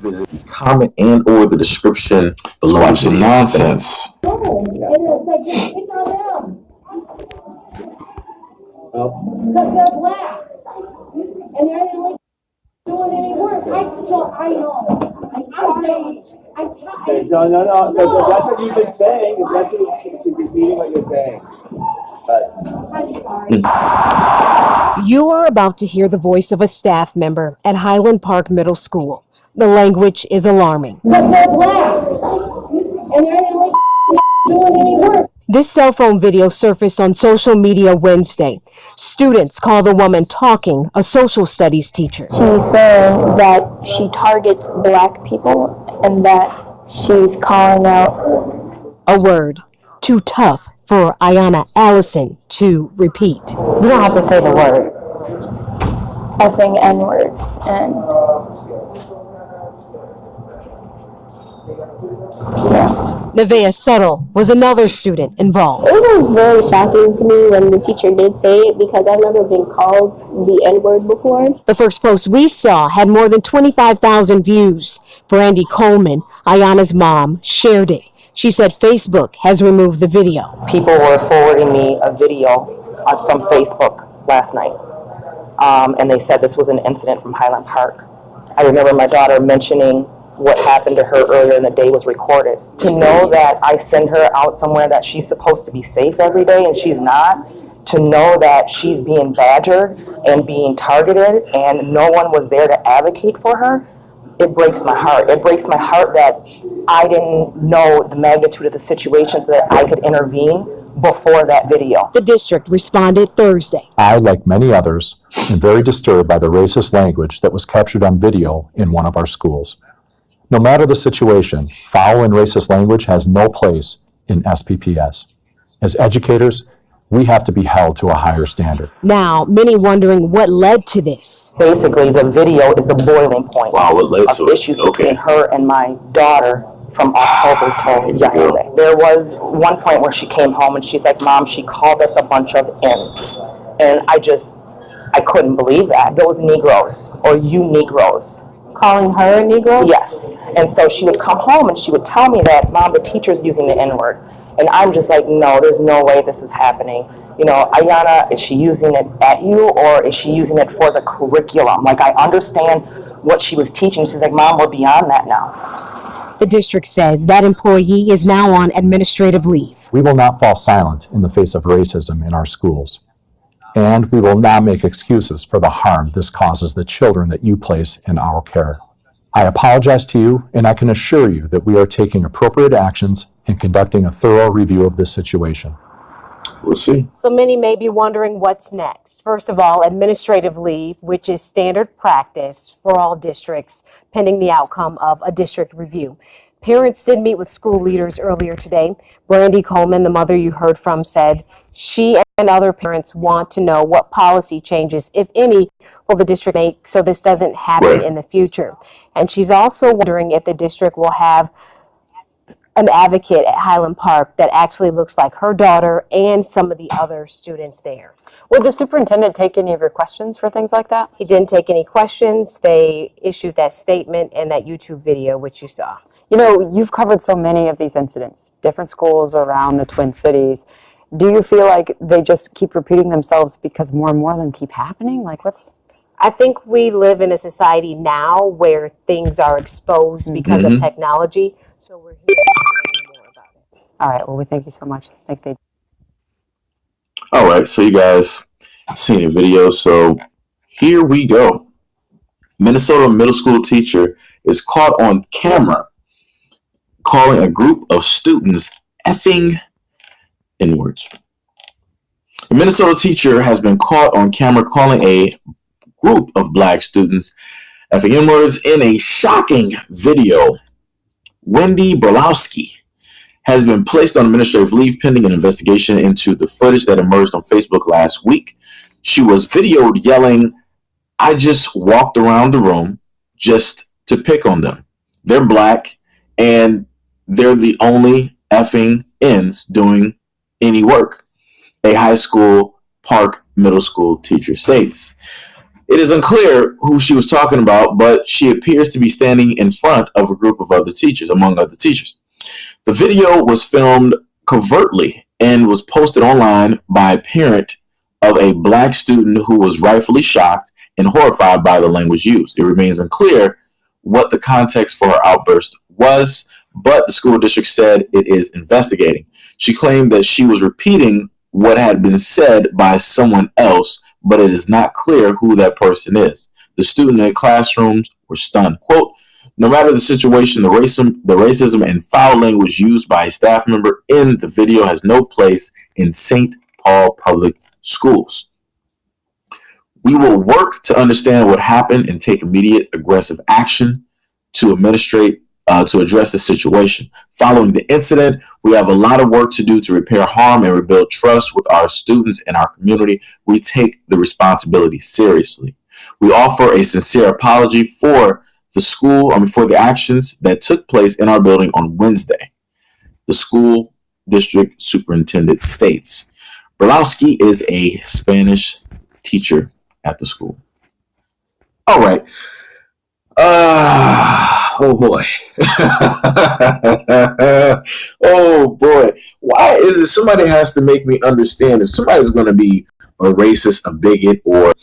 visit the comment and or the description below. Watching nonsense. No, and like just pick on them. Because they're black. And they're like doing any work. I know. I'm sorry. No. That's what you've been saying. That's what she's repeating what you're saying. I'm sorry. You are about to hear the voice of a staff member at Highland Park Middle School. The language is alarming. Because they're black. And they're like doing any work. This cell phone video surfaced on social media Wednesday. Students call the woman talking a social studies teacher. She said that she targets black people and that she's calling out a word too tough for Ayanna Allison to repeat. You don't have to say the word. Effing N-words and yeah. Nevaeh Settle was another student involved. It was very shocking to me when the teacher did say it because I've never been called the N-word before. The first post we saw had more than 25,000 views. Brandy Coleman, Ayanna's mom, shared it. She said Facebook has removed the video. People were forwarding me a video from Facebook last night, and they said this was an incident from Highland Park. I remember my daughter mentioning what happened to her earlier in the day was recorded. To know that I send her out somewhere that she's supposed to be safe every day and she's not, to know that she's being badgered and being targeted and no one was there to advocate for her, it breaks my heart. It breaks my heart that I didn't know the magnitude of the situations that I could intervene before that video. The district responded Thursday. I, like many others, am very disturbed by the racist language that was captured on video in one of our schools. No matter the situation, foul and racist language has no place in SPPS. As educators, we have to be held to a higher standard. Now, many wondering what led to this. Basically, the video is the boiling point of issues between her and my daughter from October till yesterday. There was one point where she came home and she's like, Mom, she called us a bunch of N's. And I couldn't believe that. Those Negroes, or you Negroes. calling her a Negro? Yes. And so she would come home and she would tell me that, Mom, the teacher's using the N-word. And I'm just like, no, there's no way this is happening. You know, Ayanna, is she using it at you or is she using it for the curriculum? Like, I understand what she was teaching. She's like, Mom, we're beyond that now. The district says that employee is now on administrative leave. We will not fall silent in the face of racism in our schools. And we will not make excuses for the harm this causes the children that you place in our care. I apologize to you, and I can assure you that we are taking appropriate actions and conducting a thorough review of this situation. We'll see. So many may be wondering what's next. First of all, administrative leave, which is standard practice for all districts, pending the outcome of a district review. Parents did meet with school leaders earlier today. Brandy Coleman, the mother you heard from, said she and other parents want to know what policy changes, if any, will the district make so this doesn't happen in the future. And she's also wondering if the district will have an advocate at Highland Park that actually looks like her daughter and some of the other students there. Would the superintendent take any of your questions for things like that? He didn't take any questions. They issued that statement and that YouTube video, which you saw. You know, you've covered so many of these incidents, different schools around the Twin Cities. Do you feel like they just keep repeating themselves because more and more of them keep happening? Like, I think we live in a society now where things are exposed because of technology. So we're here to learn more about it. All right. Well, we thank you so much. Thanks, Aiden. All right. So you guys seen the video. So here we go. Minnesota middle school teacher is caught on camera calling a group of students effing N-words. A Minnesota teacher has been caught on camera calling a group of black students effing N-words in a shocking video. Wendy Borlowski has been placed on administrative leave pending an investigation into the footage that emerged on Facebook last week. She was videoed yelling, "I just walked around the room just to pick on them. They're black and they're the only effing N's doing any work," a high school Park Middle School teacher states. It is unclear who she was talking about, but she appears to be standing in front of a group of other teachers, among other teachers. The video was filmed covertly and was posted online by a parent of a black student who was rightfully shocked and horrified by the language used. It remains unclear what the context for her outburst was, but the school district said it is investigating. She claimed that she was repeating what had been said by someone else, but it is not clear who that person is. The students in the classrooms were stunned. Quote, no matter the situation, the racism and foul language used by a staff member in the video has no place in St. Paul Public Schools. We will work to understand what happened and take immediate aggressive action to address the situation. Following the incident, we have a lot of work to do to repair harm and rebuild trust with our students and our community. We take the responsibility seriously. We offer a sincere apology for the actions that took place in our building on Wednesday. The school district superintendent states. Berlowski is a Spanish teacher at the school. All right. Oh boy. Oh boy. Why is it somebody has to make me understand if somebody's going to be a racist, a bigot, or,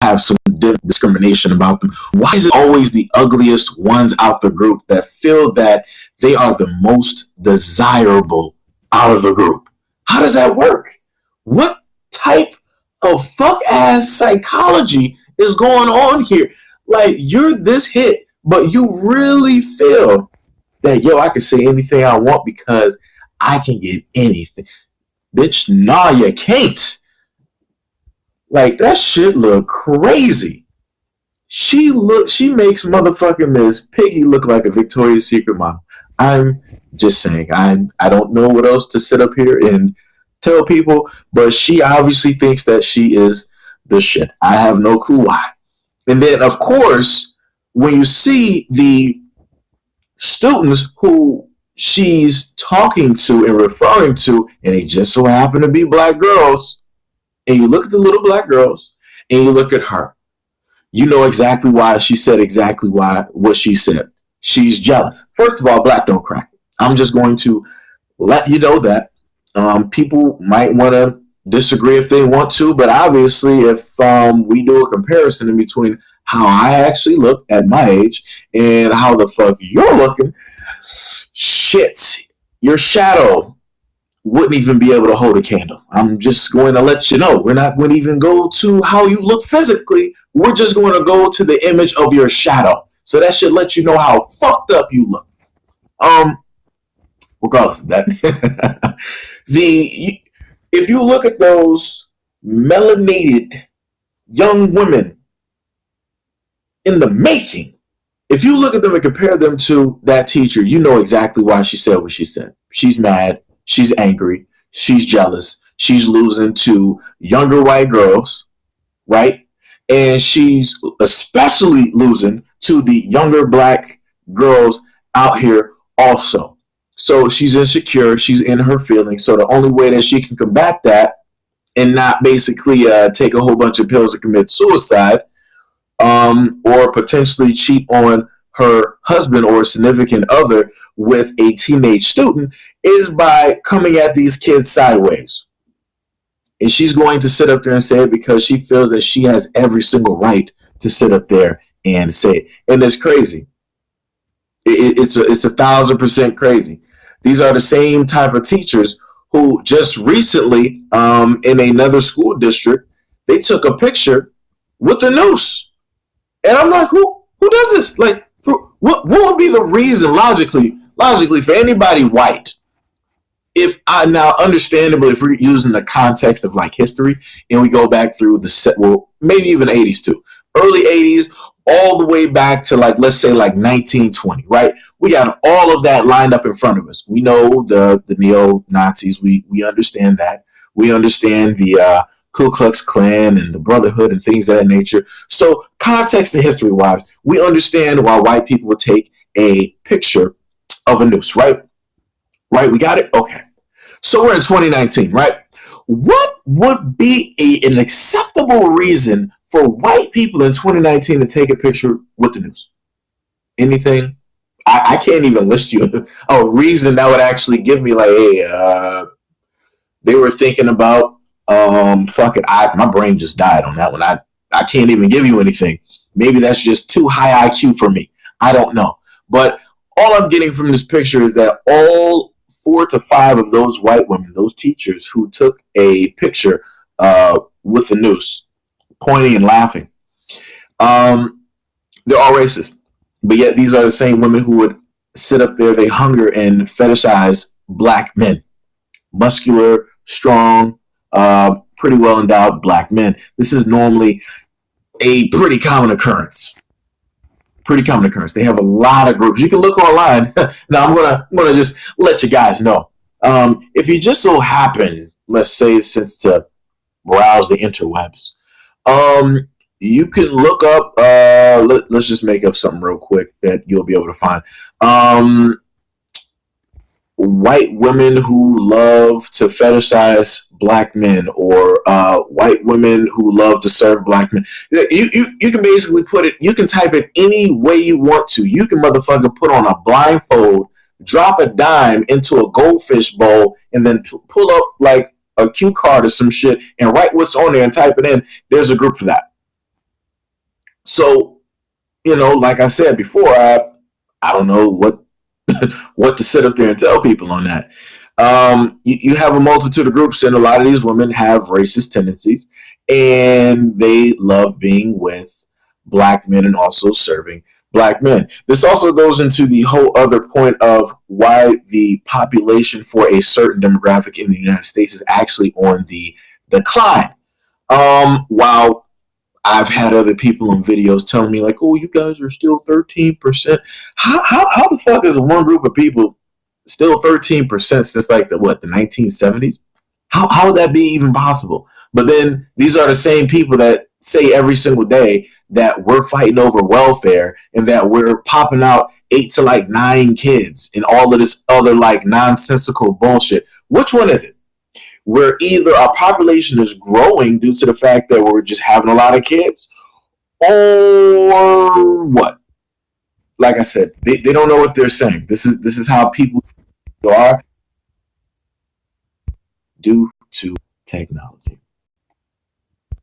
have some discrimination about them? Why is it always the ugliest ones out the group that feel that they are the most desirable out of the group? How does that work? What type of fuck-ass psychology is going on here? Like, you're this hit, but you really feel that, I can say anything I want because I can get anything. Bitch, nah, you can't. Like, that shit look crazy. She makes motherfucking Miss Piggy look like a Victoria's Secret model. I'm just saying, I don't know what else to sit up here and tell people, but she obviously thinks that she is the shit. I have no clue why. And then, of course, when you see the students who she's talking to and referring to, and they just so happen to be black girls, and you look at the little black girls, and you look at her, you know exactly why she said what she said. She's jealous. First of all, black don't crack. I'm just going to let you know that. People might want to disagree if they want to, but obviously if we do a comparison in between how I actually look at my age and how the fuck you're looking, shit, your shadow wouldn't even be able to hold a candle. I'm just going to let you know. We're not going to even go to how you look physically. We're just going to go to the image of your shadow. So that should let you know how fucked up you look. Regardless of that, if you look at those melanated young women in the making, if you look at them and compare them to that teacher, you know exactly why she said what she said. She's mad. She's angry. She's jealous. She's losing to younger white girls, right? And she's especially losing to the younger black girls out here also. So she's insecure. She's in her feelings. So the only way that she can combat that and not basically take a whole bunch of pills and commit suicide, or potentially cheat on her husband or significant other with a teenage student, is by coming at these kids sideways. And she's going to sit up there and say it because she feels that she has every single right to sit up there and say it. And it's crazy. It's 1,000% crazy. These are the same type of teachers who just recently, in another school district, they took a picture with a noose. And I'm like, who does this? Like, what would be the reason logically for anybody white? If understandably, if we're using the context of like history and we go back through maybe even 80s too, early 80s, all the way back to like, let's say like 1920, right? We got all of that lined up in front of us. We know the neo-Nazis. We understand that. We understand the Ku Klux Klan and the Brotherhood and things of that nature. So context and history wise, we understand why white people would take a picture of a noose, right? Right, we got it? Okay. So we're in 2019, right? What would be an acceptable reason for white people in 2019 to take a picture with the news? Anything? I can't even list you a reason that would actually give me like, hey, they were thinking about, fuck it. My brain just died on that one. I can't even give you anything. Maybe that's just too high IQ for me. I don't know. But all I'm getting from this picture is that all 4 to 5 of those white women, those teachers who took a picture with the noose, pointing and laughing, they're all racist. But yet these are the same women who would sit up there, they hunger and fetishize black men. Muscular, strong, pretty well endowed black men. This is normally a pretty common occurrence. Pretty common occurrence. They have a lot of groups. You can look online. Now I'm gonna just let you guys know. If you just so happen, let's say, since to browse the interwebs, you can look up. Let's just make up something real quick that you'll be able to find. White women who love to fetishize black men, or white women who love to serve black men. You can basically put it, you can type it any way you want to. You can motherfucker put on a blindfold, drop a dime into a goldfish bowl, and then pull up like a cue card or some shit and write what's on there and type it in. There's a group for that. So, like I said before, I don't know what to sit up there and tell people on that. You have a multitude of groups, and a lot of these women have racist tendencies, and they love being with black men and also serving black men. This also goes into the whole other point of why the population for a certain demographic in the United States is actually on the decline. While I've had other people in videos telling me like, oh, you guys are still 13%. How the fuck is one group of people still 13% since like the 1970s? How would that be even possible? But then these are the same people that say every single day that we're fighting over welfare and that we're popping out 8 to 9 kids and all of this other nonsensical bullshit. Which one is it? Where either our population is growing due to the fact that we're just having a lot of kids, or what? Like I said, they don't know what they're saying. This is how people are due to technology.